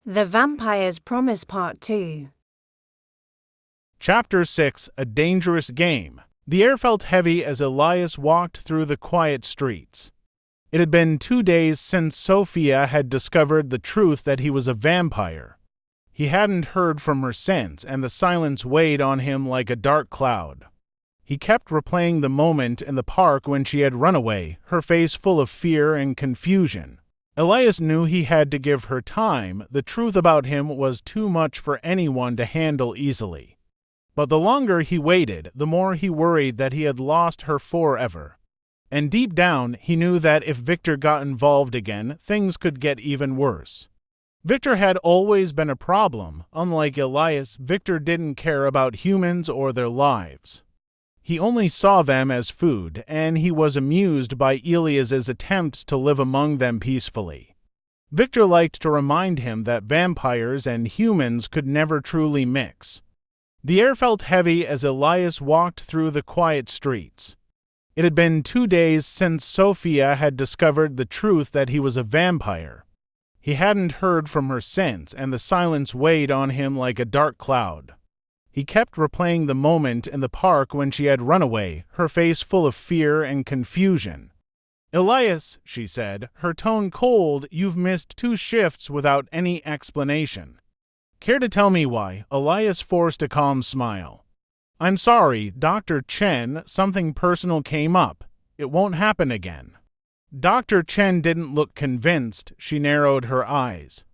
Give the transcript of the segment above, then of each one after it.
The Vampire's Promise Part 2. Chapter 6: A Dangerous Game. The air felt heavy as Elias walked through the quiet streets. It had been 2 days since Sophia had discovered the truth that he was a vampire. He hadn't heard from her since, and the silence weighed on him like a dark cloud. He kept replaying the moment in the park when she had run away, her face full of fear and confusion. Elias knew he had to give her time. The truth about him was too much for anyone to handle easily. But the longer he waited, the more he worried that he had lost her forever. And deep down, he knew that if Viktor got involved again, things could get even worse. Viktor had always been a problem. Unlike Elias, Viktor didn't care about humans or their lives. He only saw them as food, and he was amused by Elias's attempts to live among them peacefully. Viktor liked to remind him that vampires and humans could never truly mix. The air felt heavy as Elias walked through the quiet streets. It had been 2 days since Sophia had discovered the truth that he was a vampire. He hadn't heard from her since, and the silence weighed on him like a dark cloud. He kept replaying the moment in the park when she had run away, her face full of fear and confusion. "Elias," she said, her tone cold, "you've missed 2 shifts without any explanation." "Care to tell me why?" Elias forced a calm smile. "I'm sorry, Dr. Chen, something personal came up. It won't happen again." Dr. Chen didn't look convinced. She narrowed her eyes.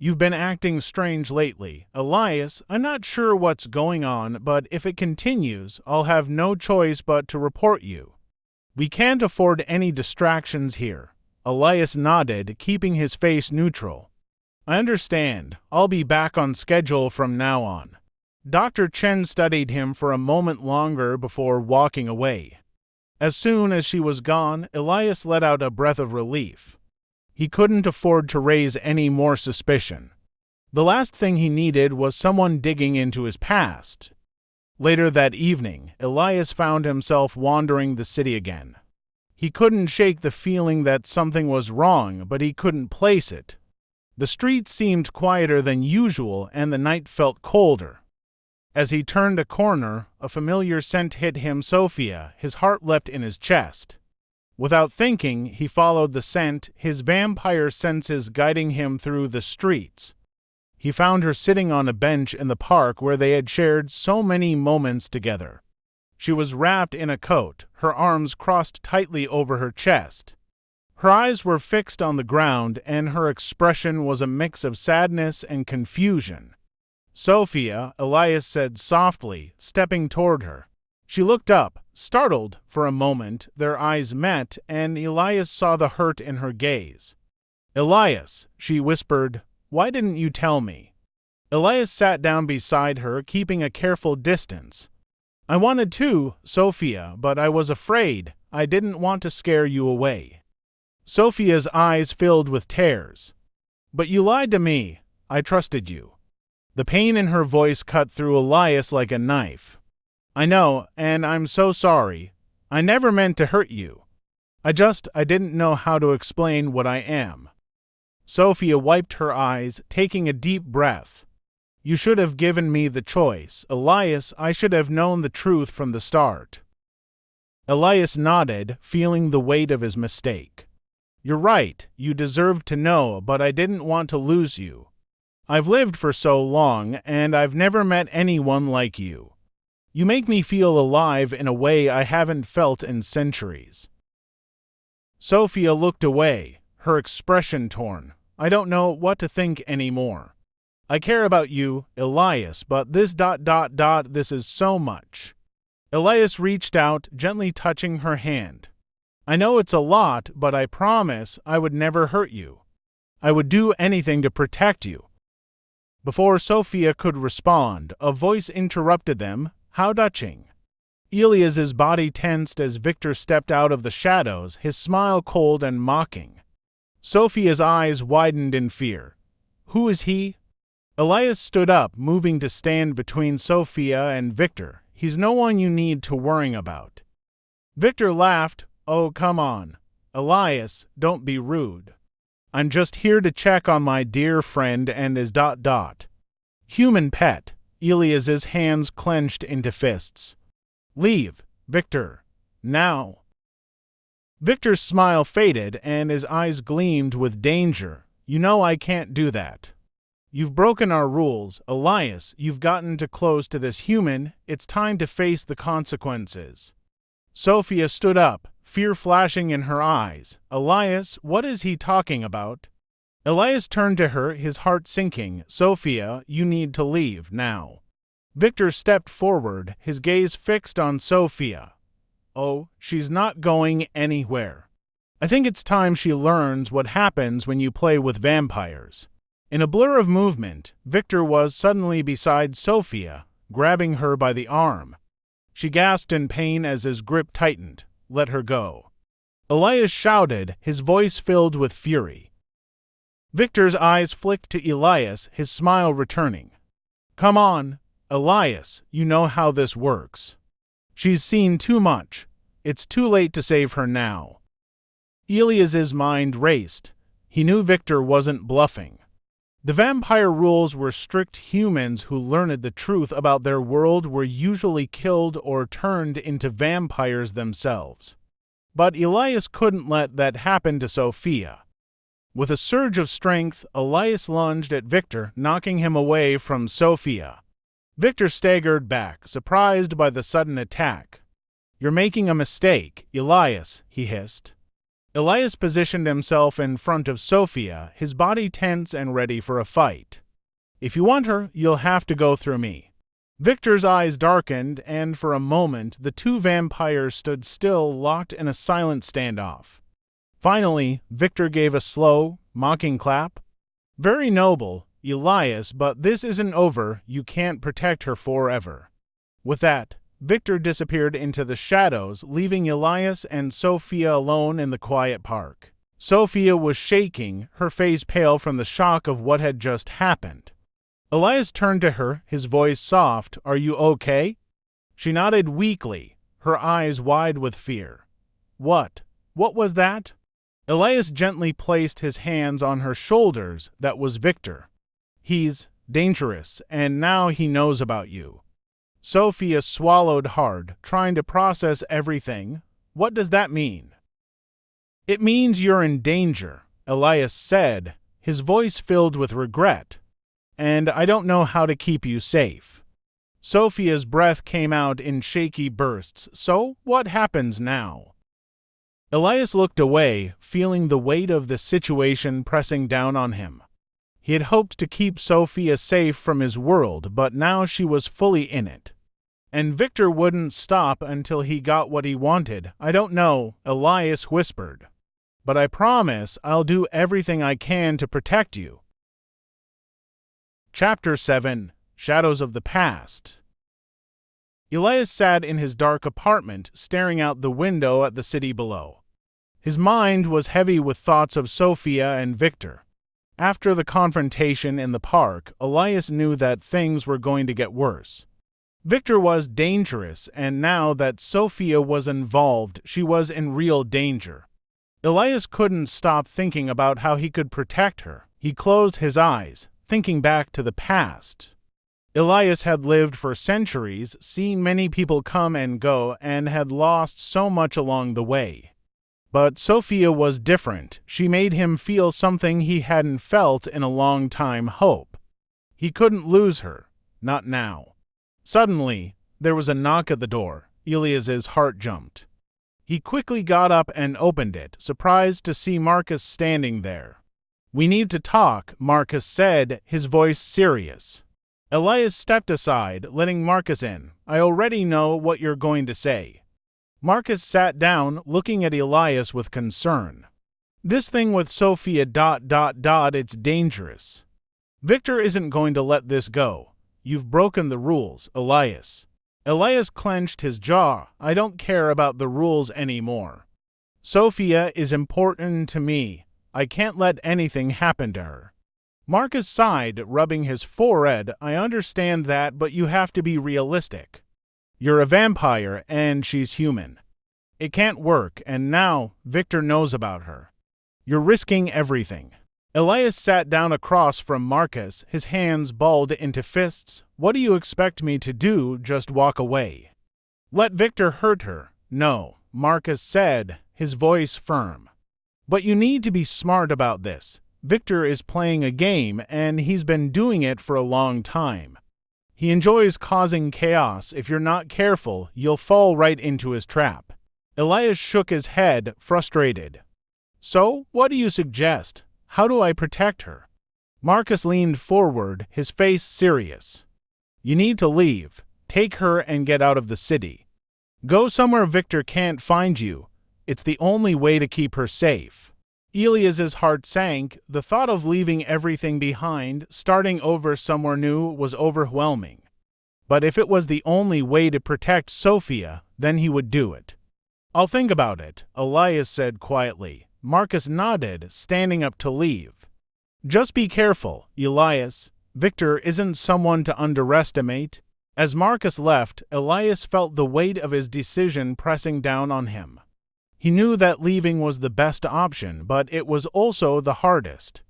"You've been acting strange lately. Elias, I'm not sure what's going on, but if it continues, I'll have no choice but to report you. We can't afford any distractions here." Elias nodded, keeping his face neutral. "I understand. I'll be back on schedule from now on." Dr. Chen studied him for a moment longer before walking away. As soon as she was gone, Elias let out a breath of relief. He couldn't afford to raise any more suspicion. The last thing he needed was someone digging into his past. Later that evening, Elias found himself wandering the city again. He couldn't shake the feeling that something was wrong, but he couldn't place it. The streets seemed quieter than usual, and the night felt colder. As he turned a corner, a familiar scent hit him. Sophia. His heart leapt in his chest. Without thinking, he followed the scent, his vampire senses guiding him through the streets. He found her sitting on a bench in the park where they had shared so many moments together. She was wrapped in a coat, her arms crossed tightly over her chest. Her eyes were fixed on the ground, and her expression was a mix of sadness and confusion. "Sophia," Elias said softly, stepping toward her. She looked up, startled. For a moment, their eyes met, and Elias saw the hurt in her gaze. "Elias," she whispered, "why didn't you tell me?" Elias sat down beside her, keeping a careful distance. "I wanted to, Sophia, but I was afraid. I didn't want to scare you away." Sophia's eyes filled with tears. "But you lied to me. I trusted you." The pain in her voice cut through Elias like a knife. "I know, and I'm so sorry. I never meant to hurt you. I didn't know how to explain what I am." Sophia wiped her eyes, taking a deep breath. "You should have given me the choice, Elias. I should have known the truth from the start." Elias nodded, feeling the weight of his mistake. "You're right. You deserved to know, but I didn't want to lose you. I've lived for so long, and I've never met anyone like you. You make me feel alive in a way I haven't felt in centuries." Sophia looked away, her expression torn. "I don't know what to think anymore. I care about you, Elias, but this is so much." Elias reached out, gently touching her hand. "I know it's a lot, but I promise I would never hurt you. I would do anything to protect you." Before Sophia could respond, a voice interrupted them. "How touching." Elias's body tensed as Viktor stepped out of the shadows, his smile cold and mocking. Sophia's eyes widened in fear. "Who is he?" Elias stood up, moving to stand between Sophia and Viktor. "He's no one you need to worry about." Viktor laughed. "Oh, come on. Elias, don't be rude." I'm just here to check on my dear friend and his ... human pet. Elias's hands clenched into fists. Leave, Viktor. Now. Viktor's smile faded and his eyes gleamed with danger. You know I can't do that. You've broken our rules, Elias. You've gotten too close to this human. It's time to face the consequences. Sophia stood up, fear flashing in her eyes. Elias, what is he talking about? Elias turned to her, his heart sinking. Sophia, you need to leave now. Viktor stepped forward, his gaze fixed on Sophia. Oh, she's not going anywhere. I think it's time she learns what happens when you play with vampires. In a blur of movement, Viktor was suddenly beside Sophia, grabbing her by the arm. She gasped in pain as his grip tightened. Let her go. Elias shouted, his voice filled with fury. Viktor's eyes flicked to Elias, his smile returning. Come on, Elias, you know how this works. She's seen too much. It's too late to save her now. Elias's mind raced. He knew Viktor wasn't bluffing. The vampire rules were strict. Humans who learned the truth about their world were usually killed or turned into vampires themselves. But Elias couldn't let that happen to Sophia. With a surge of strength, Elias lunged at Viktor, knocking him away from Sophia. Viktor staggered back, surprised by the sudden attack. You're making a mistake, Elias, he hissed. Elias positioned himself in front of Sophia, his body tense and ready for a fight. If you want her, you'll have to go through me. Viktor's eyes darkened, and for a moment the two vampires stood still, locked in a silent standoff. Finally, Viktor gave a slow, mocking clap. Very noble, Elias, but this isn't over. You can't protect her forever. With that, Viktor disappeared into the shadows, leaving Elias and Sophia alone in the quiet park. Sophia was shaking, her face pale from the shock of what had just happened. Elias turned to her, his voice soft. Are you okay? She nodded weakly, her eyes wide with fear. What was that? Elias gently placed his hands on her shoulders. That was Viktor. He's dangerous, and now he knows about you. Sophia swallowed hard, trying to process everything. What does that mean? It means you're in danger, Elias said, his voice filled with regret. And I don't know how to keep you safe. Sophia's breath came out in shaky bursts. So, what happens now? Elias looked away, feeling the weight of the situation pressing down on him. He had hoped to keep Sophia safe from his world, but now she was fully in it. And Viktor wouldn't stop until he got what he wanted. I don't know, Elias whispered. But I promise I'll do everything I can to protect you. Chapter 7. Shadows of the Past. Elias sat in his dark apartment, staring out the window at the city below. His mind was heavy with thoughts of Sophia and Viktor. After the confrontation in the park, Elias knew that things were going to get worse. Viktor was dangerous, and now that Sophia was involved, she was in real danger. Elias couldn't stop thinking about how he could protect her. He closed his eyes, thinking back to the past. Elias had lived for centuries, seen many people come and go, and had lost so much along the way. But Sophia was different. She made him feel something he hadn't felt in a long time: hope. He couldn't lose her, not now. Suddenly, there was a knock at the door. Elias's heart jumped. He quickly got up and opened it, surprised to see Marcus standing there. We need to talk, Marcus said, his voice serious. Elias stepped aside, letting Marcus in. I already know what you're going to say. Marcus sat down, looking at Elias with concern. This thing with Sophia ... it's dangerous. Viktor isn't going to let this go. You've broken the rules, Elias. Elias clenched his jaw. I don't care about the rules anymore. Sophia is important to me. I can't let anything happen to her. Marcus sighed, rubbing his forehead. I understand that, but you have to be realistic. You're a vampire, and she's human. It can't work, and now Viktor knows about her. You're risking everything. Elias sat down across from Marcus, his hands balled into fists. What do you expect me to do? Just walk away? Let Viktor hurt her? No, Marcus said, his voice firm. But you need to be smart about this. Viktor is playing a game, and he's been doing it for a long time. He enjoys causing chaos. If you're not careful, you'll fall right into his trap. Elias shook his head, frustrated. So, what do you suggest? How do I protect her? Marcus leaned forward, his face serious. You need to leave. Take her and get out of the city. Go somewhere Viktor can't find you. It's the only way to keep her safe. Elias's heart sank. The thought of leaving everything behind, starting over somewhere new, was overwhelming. But if it was the only way to protect Sophia, then he would do it. I'll think about it, Elias said quietly. Marcus nodded, standing up to leave. Just be careful, Elias. Viktor isn't someone to underestimate. As Marcus left, Elias felt the weight of his decision pressing down on him. He knew that leaving was the best option, but it was also the hardest.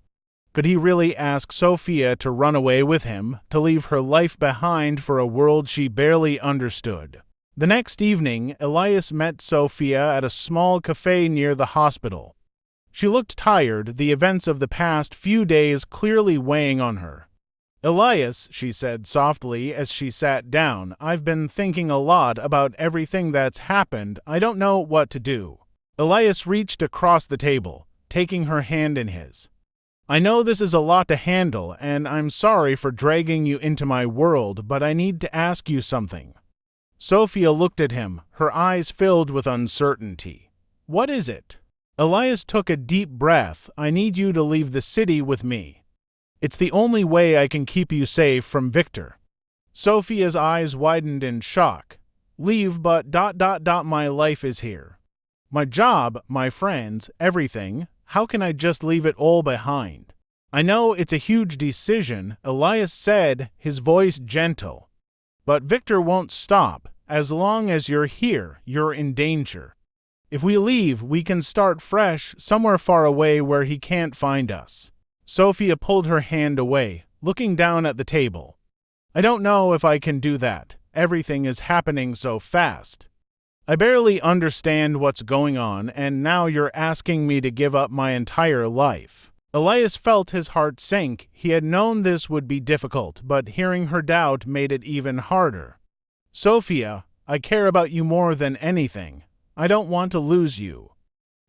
Could he really ask Sophia to run away with him, to leave her life behind for a world she barely understood? The next evening, Elias met Sophia at a small cafe near the hospital. She looked tired, the events of the past few days clearly weighing on her. Elias, she said softly as she sat down, I've been thinking a lot about everything that's happened. I don't know what to do. Elias reached across the table, taking her hand in his. I know this is a lot to handle, and I'm sorry for dragging you into my world, but I need to ask you something. Sophia looked at him, her eyes filled with uncertainty. What is it? Elias took a deep breath. I need you to leave the city with me. It's the only way I can keep you safe from Viktor. Sophia's eyes widened in shock. Leave, but my life is here. My job, my friends, everything. How can I just leave it all behind? I know it's a huge decision, Elias said, his voice gentle. But Viktor won't stop. As long as you're here, you're in danger. If we leave, we can start fresh, somewhere far away where he can't find us. Sophia pulled her hand away, looking down at the table. I don't know if I can do that. Everything is happening so fast. I barely understand what's going on, and now you're asking me to give up my entire life. Elias felt his heart sink. He had known this would be difficult, but hearing her doubt made it even harder. Sophia, I care about you more than anything. I don't want to lose you.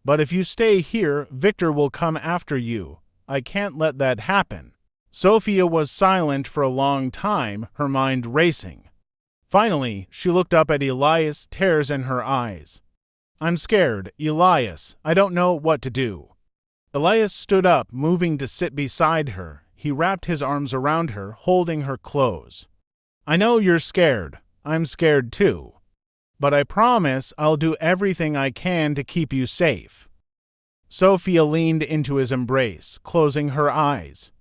But if you stay here, Viktor will come after you. I can't let that happen. Sophia was silent for a long time, her mind racing. Finally, she looked up at Elias, tears in her eyes. I'm scared, Elias. I don't know what to do. Elias stood up, moving to sit beside her. He wrapped his arms around her, holding her close. I know you're scared. I'm scared too. But I promise I'll do everything I can to keep you safe. Sophia leaned into his embrace, closing her eyes.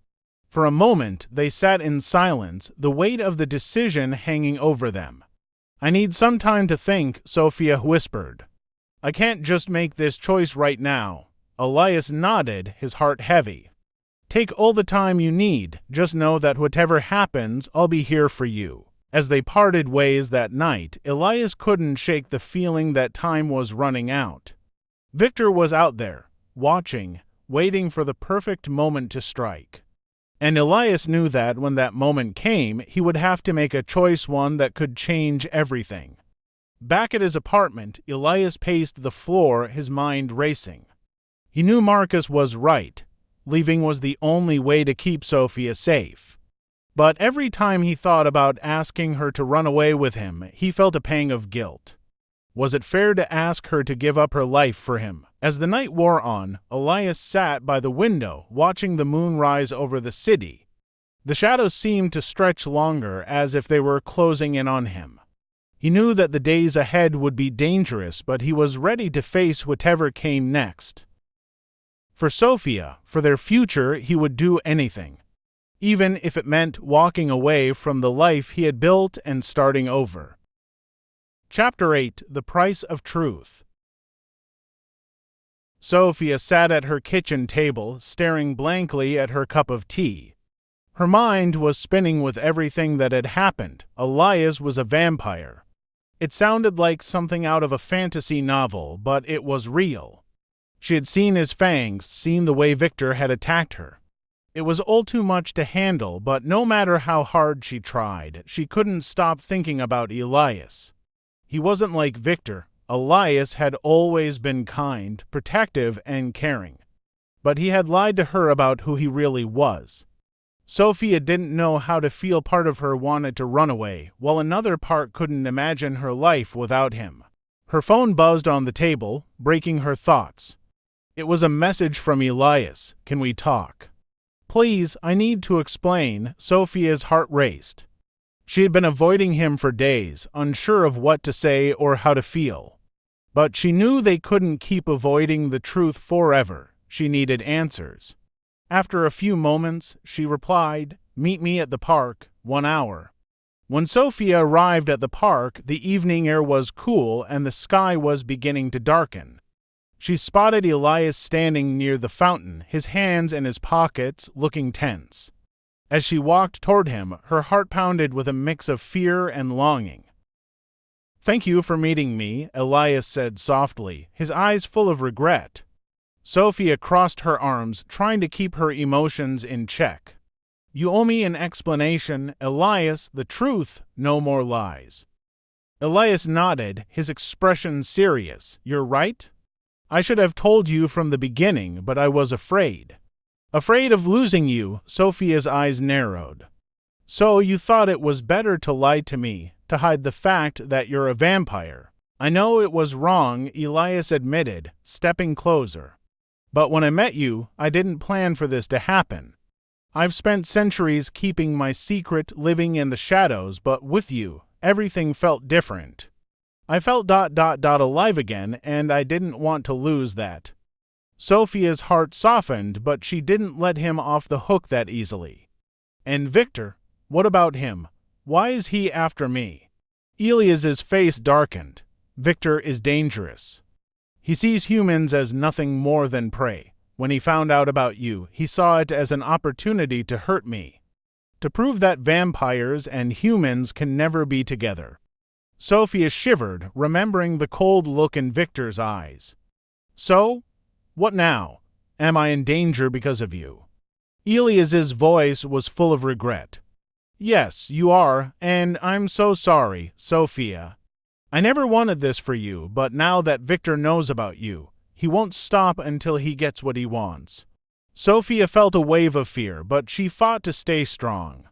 For a moment, they sat in silence, the weight of the decision hanging over them. I need some time to think, Sophia whispered. I can't just make this choice right now. Elias nodded, his heart heavy. Take all the time you need. Just know that whatever happens, I'll be here for you. As they parted ways that night, Elias couldn't shake the feeling that time was running out. Viktor was out there, watching, waiting for the perfect moment to strike. And Elias knew that when that moment came, he would have to make a choice, one that could change everything. Back at his apartment, Elias paced the floor, his mind racing. He knew Marcus was right. Leaving was the only way to keep Sophia safe. But every time he thought about asking her to run away with him, he felt a pang of guilt. Was it fair to ask her to give up her life for him? As the night wore on, Elias sat by the window, watching the moon rise over the city. The shadows seemed to stretch longer, as if they were closing in on him. He knew that the days ahead would be dangerous, but he was ready to face whatever came next. For Sophia, for their future, he would do anything, even if it meant walking away from the life he had built and starting over. Chapter 8: The Price of Truth. Sophia sat at her kitchen table, staring blankly at her cup of tea. Her mind was spinning with everything that had happened. Elias was a vampire. It sounded like something out of a fantasy novel, but it was real. She had seen his fangs, seen the way Viktor had attacked her. It was all too much to handle, but no matter how hard she tried, she couldn't stop thinking about Elias. He wasn't like Viktor. Elias had always been kind, protective, and caring. But he had lied to her about who he really was. Sophia didn't know how to feel. Part of her wanted to run away, while another part couldn't imagine her life without him. Her phone buzzed on the table, breaking her thoughts. It was a message from Elias. "Can we talk?" "Please, I need to explain." Sophia's heart raced. She had been avoiding him for days, unsure of what to say or how to feel. But she knew they couldn't keep avoiding the truth forever. She needed answers. After a few moments, she replied, "Meet me at the park, 1 hour." When Sophia arrived at the park, the evening air was cool and the sky was beginning to darken. She spotted Elias standing near the fountain, his hands in his pockets, looking tense. As she walked toward him, her heart pounded with a mix of fear and longing. "Thank you for meeting me," Elias said softly, his eyes full of regret. Sophia crossed her arms, trying to keep her emotions in check. "You owe me an explanation, Elias, the truth, no more lies." Elias nodded, his expression serious. "You're right. I should have told you from the beginning, but I was afraid." "Afraid of losing you," Sophia's eyes narrowed. "So you thought it was better to lie to me, to hide the fact that you're a vampire." "I know it was wrong," Elias admitted, stepping closer. "But when I met you, I didn't plan for this to happen. I've spent centuries keeping my secret, living in the shadows, but with you, everything felt different. I felt alive again, and I didn't want to lose that." Sophia's heart softened, but she didn't let him off the hook that easily. "And Viktor, what about him? Why is he after me?" Elias's face darkened. "Viktor is dangerous. He sees humans as nothing more than prey. When he found out about you, he saw it as an opportunity to hurt me, to prove that vampires and humans can never be together." Sophia shivered, remembering the cold look in Viktor's eyes. "So? What now? Am I in danger because of you?" Elias's voice was full of regret. "Yes, you are, and I'm so sorry, Sophia. I never wanted this for you, but now that Viktor knows about you, he won't stop until he gets what he wants." Sophia felt a wave of fear, but she fought to stay strong.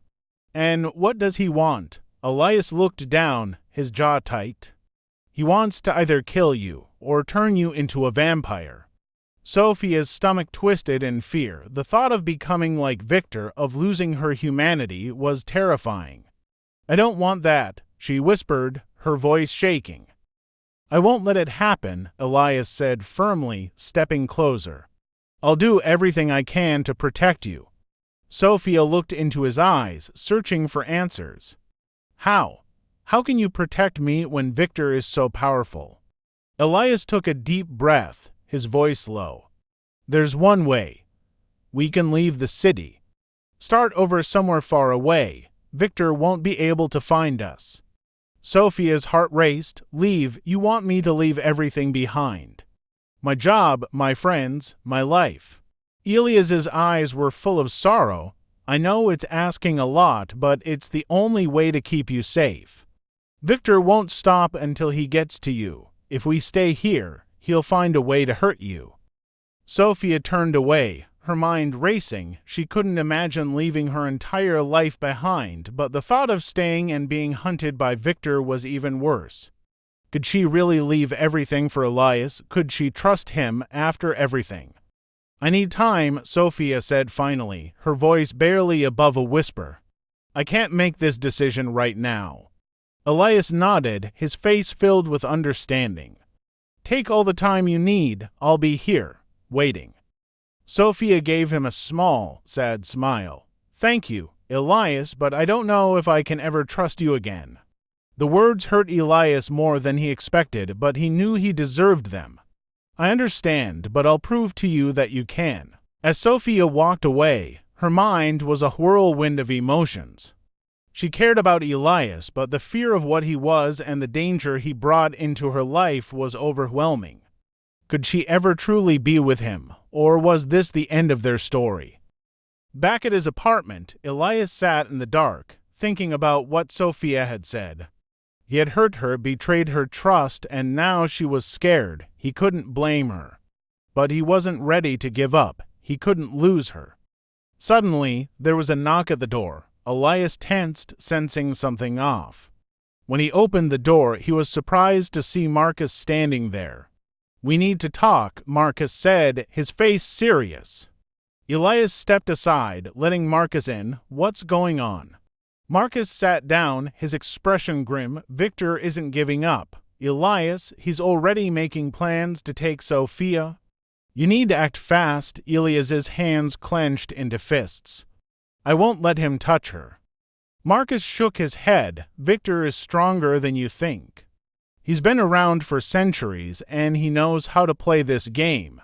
"And what does he want?" Elias looked down, his jaw tight. "He wants to either kill you or turn you into a vampire." Sophia's stomach twisted in fear. The thought of becoming like Viktor, of losing her humanity, was terrifying. "I don't want that," she whispered, her voice shaking. "I won't let it happen," Elias said firmly, stepping closer. "I'll do everything I can to protect you." Sophia looked into his eyes, searching for answers. "How? How can you protect me when Viktor is so powerful?" Elias took a deep breath, his voice low. "There's one way. We can leave the city. Start over somewhere far away. Viktor won't be able to find us." Sophia's heart raced. "Leave? You want me to leave everything behind? My job, my friends, my life?" Elias's eyes were full of sorrow. "I know it's asking a lot, but it's the only way to keep you safe. Viktor won't stop until he gets to you. If we stay here, he'll find a way to hurt you." Sophia turned away, her mind racing. She couldn't imagine leaving her entire life behind, but the thought of staying and being hunted by Viktor was even worse. Could she really leave everything for Elias? Could she trust him after everything? "I need time," Sophia said finally, her voice barely above a whisper. "I can't make this decision right now." Elias nodded, his face filled with understanding. "Take all the time you need. I'll be here, waiting." Sophia gave him a small, sad smile. "Thank you, Elias, but I don't know if I can ever trust you again." The words hurt Elias more than he expected, but he knew he deserved them. I understand, but I'll prove to you that you can. As Sophia walked away, her mind was a whirlwind of emotions. She cared about Elias, but the fear of what he was and the danger he brought into her life was overwhelming. Could she ever truly be with him, or was this the end of their story? Back at his apartment, Elias sat in the dark, thinking about what Sophia had said. He had hurt her, betrayed her trust, and now she was scared. He couldn't blame her. But he wasn't ready to give up. He couldn't lose her. Suddenly, there was a knock at the door. Elias tensed, sensing something off. When he opened the door, he was surprised to see Marcus standing there. "We need to talk," Marcus said, his face serious. Elias stepped aside, letting Marcus in. "What's going on?" Marcus sat down, his expression grim. "Viktor isn't giving up. Elias, he's already making plans to take Sophia." "You need to act fast." Elias's hands clenched into fists. "I won't let him touch her." Marcus shook his head. "Viktor is stronger than you think. He's been around for centuries, and he knows how to play this game.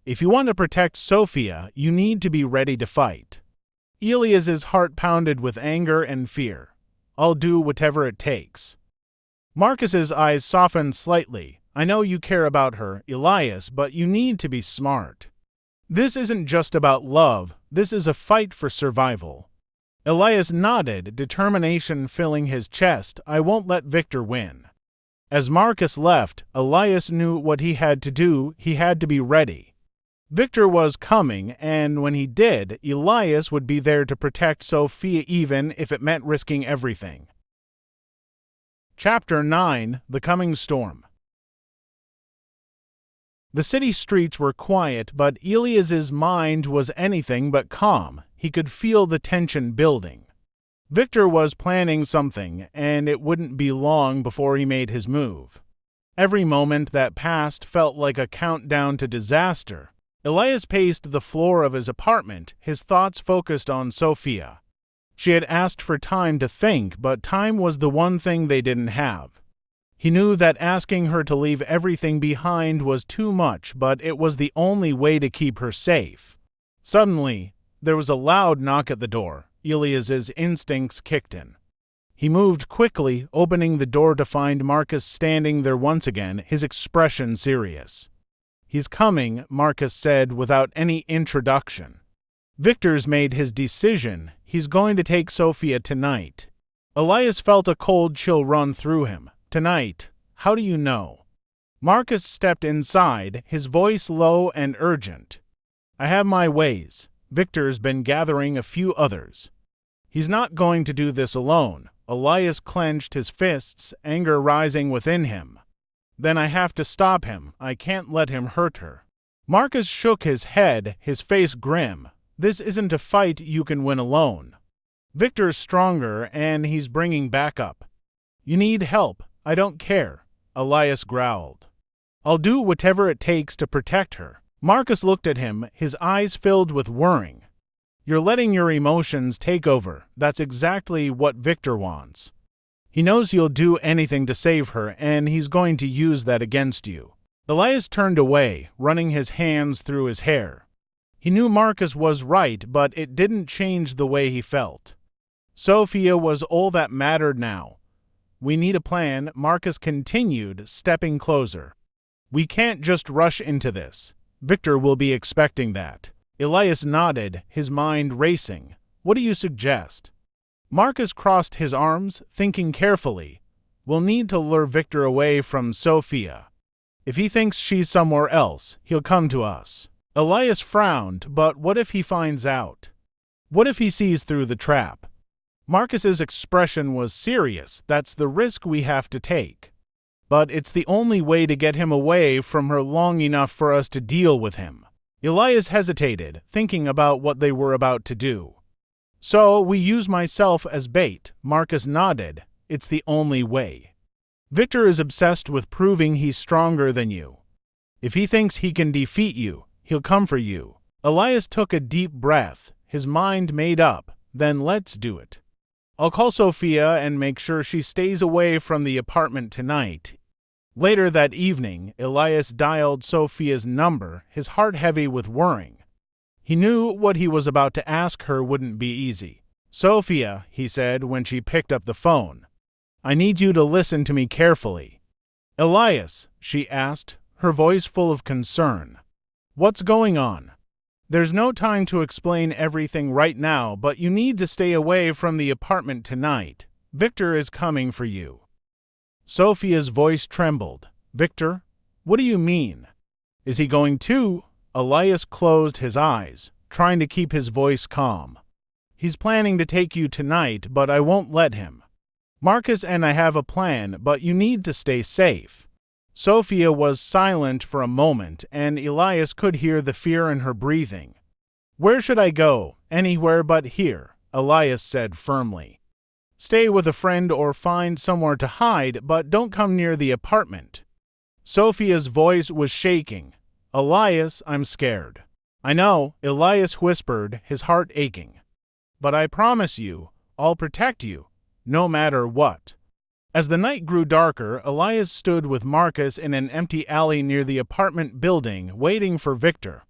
If you want to protect Sophia, you need to be ready to fight." Elias's heart pounded with anger and fear. "I'll do whatever it takes." Marcus's eyes softened slightly. "I know you care about her, Elias, but you need to be smart. This isn't just about love, this is a fight for survival." Elias nodded, determination filling his chest. "I won't let Viktor win." As Marcus left, Elias knew what he had to do. He had to be ready. Viktor was coming, and when he did, Elias would be there to protect Sophia even if it meant risking everything. Chapter 9: The Coming Storm. The city streets were quiet, but Elias's mind was anything but calm. He could feel the tension building. Viktor was planning something, and it wouldn't be long before he made his move. Every moment that passed felt like a countdown to disaster. Elias paced the floor of his apartment, his thoughts focused on Sophia. She had asked for time to think, but time was the one thing they didn't have. He knew that asking her to leave everything behind was too much, but it was the only way to keep her safe. Suddenly, there was a loud knock at the door. Elias's instincts kicked in. He moved quickly, opening the door to find Marcus standing there once again, his expression serious. "He's coming," Marcus said without any introduction. "Viktor's made his decision. He's going to take Sophia tonight." Elias felt a cold chill run through him. "Tonight? How do you know?" Marcus stepped inside, his voice low and urgent. "I have my ways. Viktor's been gathering a few others. He's not going to do this alone." Elias clenched his fists, anger rising within him. "Then I have to stop him. I can't let him hurt her." Marcus shook his head, his face grim. "This isn't a fight you can win alone. Viktor's stronger, and he's bringing backup. You need help. I don't care," Elias growled. "I'll do whatever it takes to protect her." Marcus looked at him, his eyes filled with worrying. "You're letting your emotions take over. That's exactly what Viktor wants. He knows you'll do anything to save her, and he's going to use that against you." Elias turned away, running his hands through his hair. He knew Marcus was right, but it didn't change the way he felt. Sophia was all that mattered now. "We need a plan," Marcus continued, stepping closer. "We can't just rush into this. Viktor will be expecting that." Elias nodded, his mind racing. "What do you suggest?" Marcus crossed his arms, thinking carefully. "We'll need to lure Viktor away from Sophia. If he thinks she's somewhere else, he'll come to us." Elias frowned, but what if he finds out? What if he sees through the trap? Marcus's expression was serious. "That's the risk we have to take. But it's the only way to get him away from her long enough for us to deal with him." Elias hesitated, thinking about what they were about to do. "So we use myself as bait," Marcus nodded. "It's the only way. Viktor is obsessed with proving he's stronger than you. If he thinks he can defeat you, he'll come for you." Elias took a deep breath, his mind made up. "Then let's do it. I'll call Sophia and make sure she stays away from the apartment tonight." Later that evening, Elias dialed Sophia's number, his heart heavy with worrying. He knew what he was about to ask her wouldn't be easy. "Sophia," he said when she picked up the phone, "I need you to listen to me carefully." "Elias," she asked, her voice full of concern. "What's going on?" "There's no time to explain everything right now, but you need to stay away from the apartment tonight. Viktor is coming for you." Sophia's voice trembled. "Viktor? What do you mean? Is he going to?" Elias closed his eyes, trying to keep his voice calm. "He's planning to take you tonight, but I won't let him. Marcus and I have a plan, but you need to stay safe." Sophia was silent for a moment, and Elias could hear the fear in her breathing. "Where should I go? Anywhere but here," Elias said firmly. "Stay with a friend or find somewhere to hide, but don't come near the apartment." Sophia's voice was shaking. "Elias, I'm scared." "I know," Elias whispered, his heart aching. "But I promise you, I'll protect you, no matter what." As the night grew darker, Elias stood with Marcus in an empty alley near the apartment building, waiting for Viktor.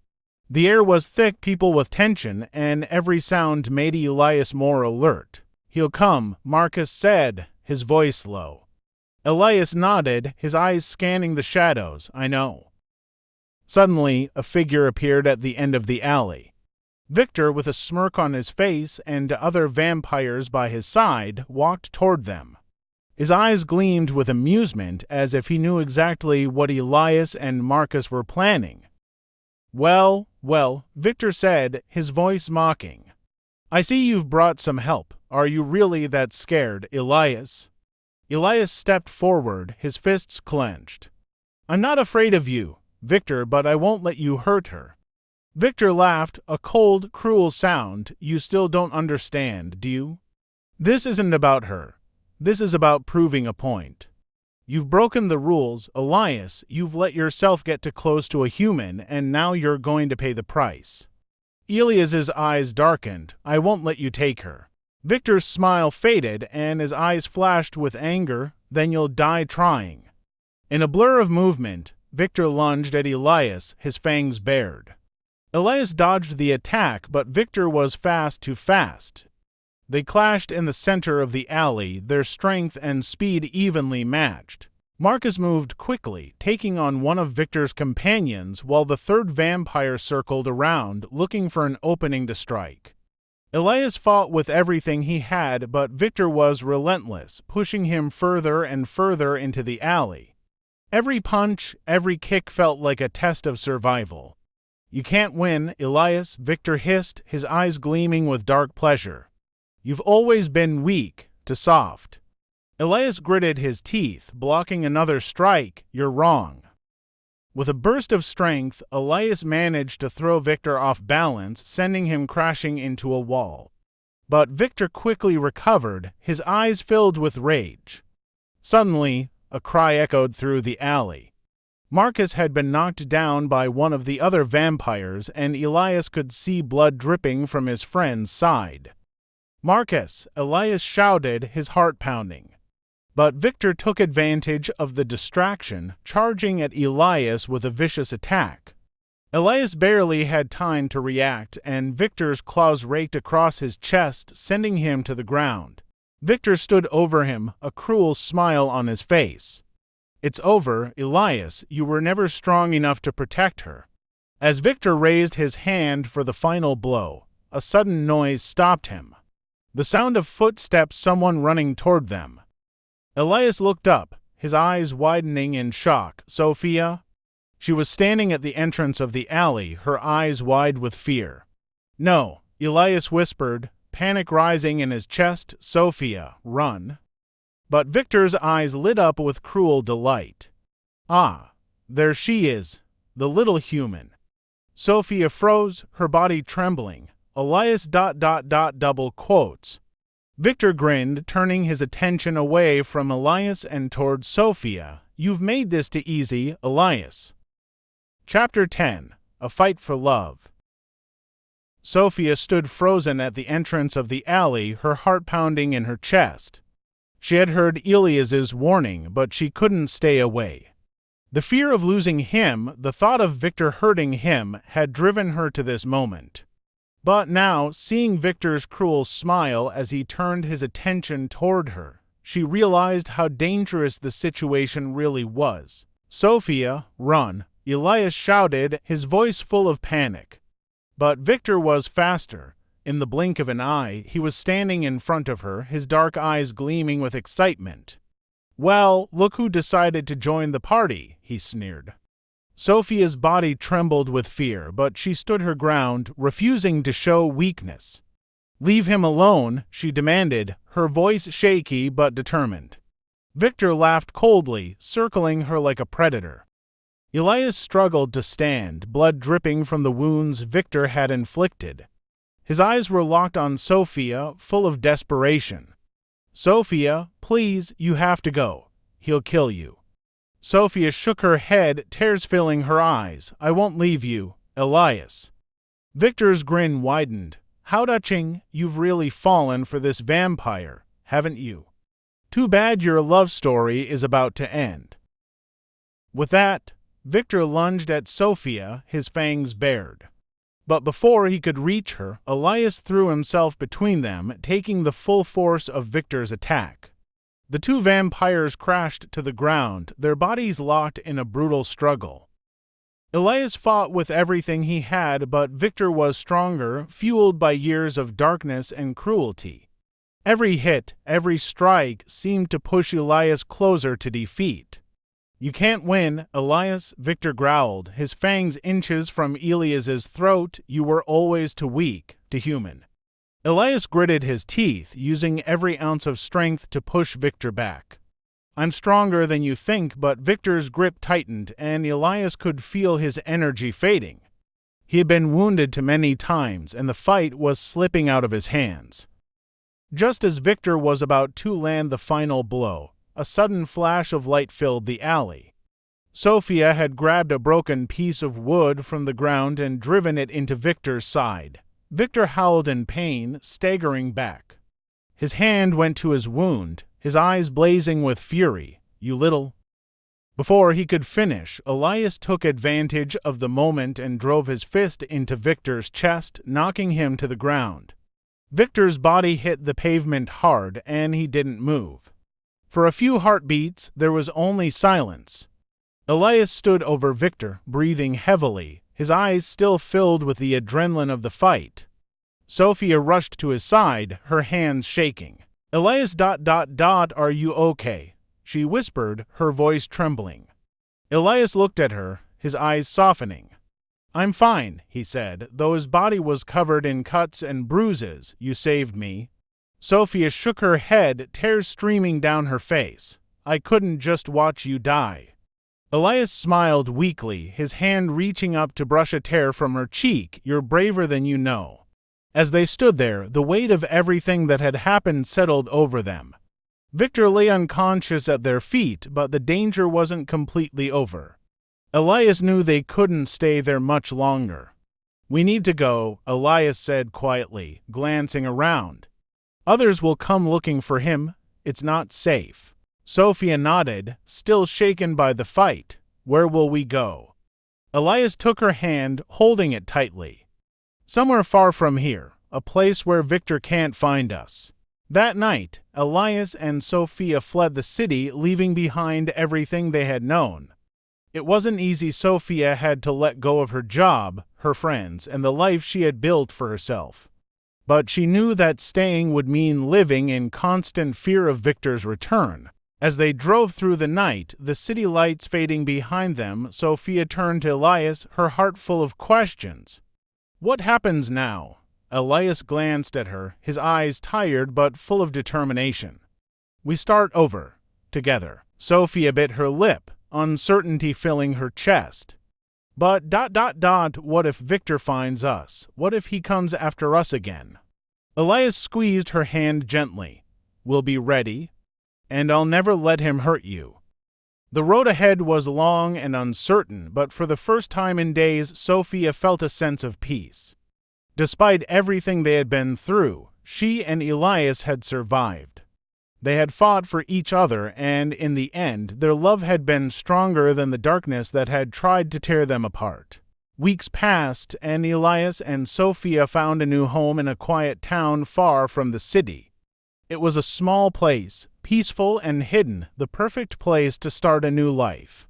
The air was thick people with tension, and every sound made Elias more alert. "He'll come," Marcus said, his voice low. Elias nodded, his eyes scanning the shadows. "I know." Suddenly, a figure appeared at the end of the alley. Viktor, with a smirk on his face and other vampires by his side, walked toward them. His eyes gleamed with amusement, as if he knew exactly what Elias and Marcus were planning. Well, Viktor said, his voice mocking. "I see you've brought some help. Are you really that scared, Elias?" Elias stepped forward, his fists clenched. "I'm not afraid of you, Viktor, but I won't let you hurt her." Viktor laughed, a cold, cruel sound. "You still don't understand, do you? This isn't about her. This is about proving a point. You've broken the rules, Elias. You've let yourself get too close to a human, and now you're going to pay the price." Elias's eyes darkened. "I won't let you take her." Viktor's smile faded, and his eyes flashed with anger. "Then you'll die trying." In a blur of movement, Viktor lunged at Elias, his fangs bared. Elias dodged the attack, but Viktor was too fast. They clashed in the center of the alley, their strength and speed evenly matched. Marcus moved quickly, taking on one of Viktor's companions, while the third vampire circled around, looking for an opening to strike. Elias fought with everything he had, but Viktor was relentless, pushing him further and further into the alley. Every punch, every kick felt like a test of survival. "You can't win, Elias," Viktor hissed, his eyes gleaming with dark pleasure. "You've always been weak, too soft." Elias gritted his teeth, blocking another strike. "You're wrong." With a burst of strength, Elias managed to throw Viktor off balance, sending him crashing into a wall. But Viktor quickly recovered, his eyes filled with rage. Suddenly, a cry echoed through the alley. Marcus had been knocked down by one of the other vampires, and Elias could see blood dripping from his friend's side. "Marcus!" Elias shouted, his heart pounding. But Viktor took advantage of the distraction, charging at Elias with a vicious attack. Elias barely had time to react, and Viktor's claws raked across his chest, sending him to the ground. Viktor stood over him, a cruel smile on his face. "It's over, Elias. You were never strong enough to protect her." As Viktor raised his hand for the final blow, a sudden noise stopped him. The sound of footsteps, someone running toward them. Elias looked up, his eyes widening in shock. "Sophia?" She was standing at the entrance of the alley, her eyes wide with fear. "No," Elias whispered, panic rising in his chest. "Sophia, run." But Viktor's eyes lit up with cruel delight. "Ah, there she is, the little human." Sophia froze, her body trembling. Elias ... double quotes. Viktor grinned, turning his attention away from Elias and toward Sophia. "You've made this too easy, Elias." Chapter 10. A Fight for Love. Sophia stood frozen at the entrance of the alley, her heart pounding in her chest. She had heard Elias's warning, but she couldn't stay away. The fear of losing him, the thought of Viktor hurting him, had driven her to this moment. But now, seeing Viktor's cruel smile as he turned his attention toward her, she realized how dangerous the situation really was. "Sophia, run!" Elias shouted, his voice full of panic. But Viktor was faster. In the blink of an eye, he was standing in front of her, his dark eyes gleaming with excitement. "Well, look who decided to join the party," he sneered. Sophia's body trembled with fear, but she stood her ground, refusing to show weakness. "Leave him alone," she demanded, her voice shaky but determined. Viktor laughed coldly, circling her like a predator. Elias struggled to stand, blood dripping from the wounds Viktor had inflicted. His eyes were locked on Sophia, full of desperation. "Sophia, please, you have to go. He'll kill you." Sophia shook her head, tears filling her eyes. "I won't leave you, Elias." Viktor's grin widened. "How touching, you've really fallen for this vampire, haven't you? Too bad your love story is about to end." With that, Viktor lunged at Sophia, his fangs bared. But before he could reach her, Elias threw himself between them, taking the full force of Viktor's attack. The two vampires crashed to the ground, their bodies locked in a brutal struggle. Elias fought with everything he had, but Viktor was stronger, fueled by years of darkness and cruelty. Every hit, every strike seemed to push Elias closer to defeat. "You can't win, Elias," Viktor growled, his fangs inches from Elias's throat. "You were always too weak, too human." Elias gritted his teeth, using every ounce of strength to push Viktor back. "I'm stronger than you think," but Viktor's grip tightened, and Elias could feel his energy fading. He had been wounded too many times, and the fight was slipping out of his hands. Just as Viktor was about to land the final blow, a sudden flash of light filled the alley. Sophia had grabbed a broken piece of wood from the ground and driven it into Viktor's side. Viktor howled in pain, staggering back. His hand went to his wound, his eyes blazing with fury. "You little—" Before he could finish, Elias took advantage of the moment and drove his fist into Viktor's chest, knocking him to the ground. Viktor's body hit the pavement hard, and he didn't move. For a few heartbeats, there was only silence. Elias stood over Viktor, breathing heavily, his eyes still filled with the adrenaline of the fight. Sophia rushed to his side, her hands shaking. "Elias, are you okay?" she whispered, her voice trembling. Elias looked at her, his eyes softening. "I'm fine," he said, though his body was covered in cuts and bruises. "You saved me." Sophia shook her head, tears streaming down her face. "I couldn't just watch you die." Elias smiled weakly, his hand reaching up to brush a tear from her cheek. "You're braver than you know." As they stood there, the weight of everything that had happened settled over them. Viktor lay unconscious at their feet, but the danger wasn't completely over. Elias knew they couldn't stay there much longer. "We need to go," Elias said quietly, glancing around. "Others will come looking for him. It's not safe." Sophia nodded, still shaken by the fight. "Where will we go?" Elias took her hand, holding it tightly. "Somewhere far from here, a place where Viktor can't find us." That night, Elias and Sophia fled the city, leaving behind everything they had known. It wasn't easy. Sophia had to let go of her job, her friends, and the life she had built for herself. But she knew that staying would mean living in constant fear of Viktor's return. As they drove through the night, the city lights fading behind them, Sophia turned to Elias, her heart full of questions. "What happens now?" Elias glanced at her, his eyes tired but full of determination. "We start over, together." Sophia bit her lip, uncertainty filling her chest. "But what if Viktor finds us? What if he comes after us again?" Elias squeezed her hand gently. "We'll be ready, and I'll never let him hurt you." The road ahead was long and uncertain, but for the first time in days, Sophia felt a sense of peace. Despite everything they had been through, she and Elias had survived. They had fought for each other, and in the end, their love had been stronger than the darkness that had tried to tear them apart. Weeks passed, and Elias and Sophia found a new home in a quiet town far from the city. It was a small place, peaceful and hidden, the perfect place to start a new life.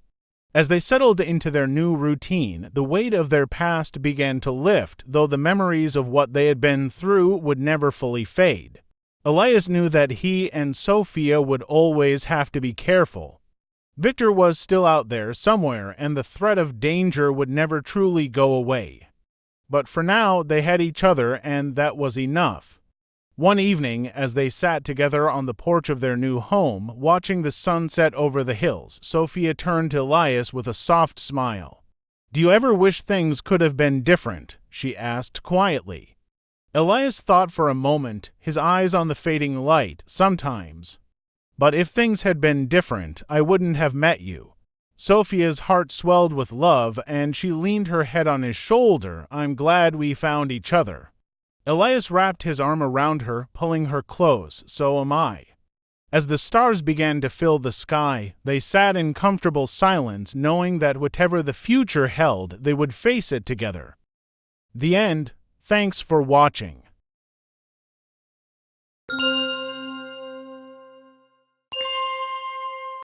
As they settled into their new routine, the weight of their past began to lift, though the memories of what they had been through would never fully fade. Elias knew that he and Sophia would always have to be careful. Viktor was still out there somewhere, and the threat of danger would never truly go away. But for now, they had each other, and that was enough. One evening, as they sat together on the porch of their new home, watching the sunset over the hills, Sophia turned to Elias with a soft smile. "Do you ever wish things could have been different?" she asked quietly. Elias thought for a moment, his eyes on the fading light. "Sometimes. But if things had been different, I wouldn't have met you." Sophia's heart swelled with love, and she leaned her head on his shoulder. "I'm glad we found each other." Elias wrapped his arm around her, pulling her close. "So am I." As the stars began to fill the sky, they sat in comfortable silence, knowing that whatever the future held, they would face it together. The end. Thanks for watching.